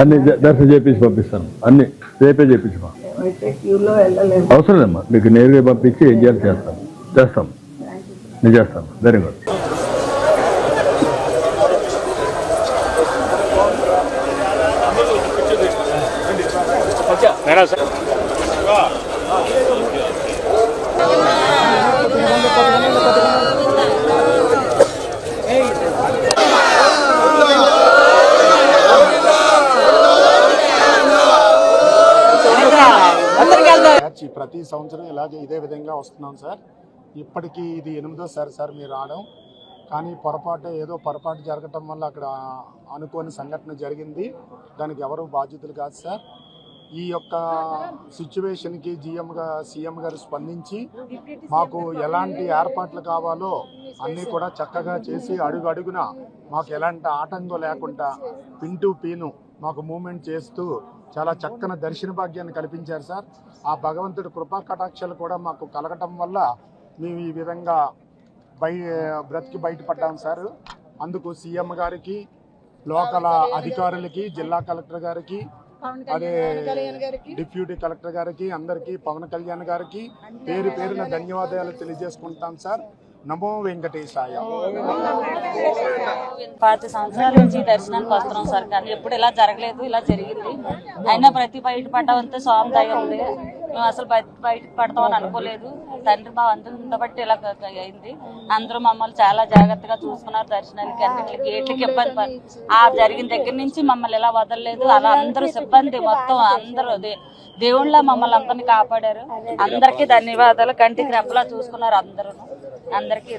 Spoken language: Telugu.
అన్ని దర్శనం చేపించి పంపిస్తాను. అన్ని రేపే చేపించమా, అవసరం లేమ్మా. మీకు నేరుగా పంపించి ఏం చేయాలి చేస్తాం. నేను చేస్తాను. Very good. ప్రతి సంవత్సరం ఇలాగే ఇదే విధంగా వస్తున్నాం సార్. ఇప్పటికీ ఇది 8వ సారి మీరు రావడం. కానీ పొరపాటు జరగటం వల్ల అక్కడ అనుకోని సంఘటన జరిగింది. దానికి ఎవరు బాధ్యతలు కాదు సార్. ఈ యొక్క సిచ్యువేషన్కి సీఎం గారు స్పందించి మాకు ఎలాంటి ఏర్పాట్లు కావాలో అన్నీ కూడా చక్కగా చేసి అడుగున మాకు ఎలాంటి ఆటంకం లేకుండా పిన్ టు పీను మాకు మూమెంట్ చేస్తూ చాలా చక్కని దర్శన భాగ్యాన్ని కల్పించారు సార్. ఆ భగవంతుడి కృపా కటాక్షాలు కూడా మాకు కలగటం వల్ల మేము ఈ విధంగా బ్రతికి బయటపడ్డాం సార్. అందుకు సీఎం గారికి, లోకల్ అధికారులకి, జిల్లా కలెక్టర్ గారికి, అదే డిప్యూటీ కలెక్టర్ గారికి, అందరికీ, పవన్ కళ్యాణ్ గారికి పేరున ధన్యవాదాలు తెలియజేసుకుంటాం సార్. నమో వెంకటేశాయ. 10 సంవత్సరాల నుంచి దర్శనానికి వస్తున్నాం సార్, కానీ ఎప్పుడు ఇలా జరగలేదు. ఇలా జరిగింది. అయినా ప్రతి బయటపడ్డామంటే స్వామి దయ ఉంది. మేము అసలు బయట పడతామని అనుకోలేదు. తండ్రి మా అందరిని బట్టి ఇలా అయింది. అందరూ మమ్మల్ని చాలా జాగ్రత్తగా చూసుకున్నారు. దర్శనానికి అన్నింటికి గేట్లకి ఇబ్బంది జరిగిన దగ్గర నుంచి మమ్మల్ని ఇలా వదలలేదు. అలా అందరూ సిబ్బంది మొత్తం అందరూ దేవుళ్ళ మమ్మల్ని అందరినీ కాపాడారు. అందరికీ ధన్యవాదాలు. కంటికి రెప్పలా చూసుకున్నారు అందరూ. అందరికీ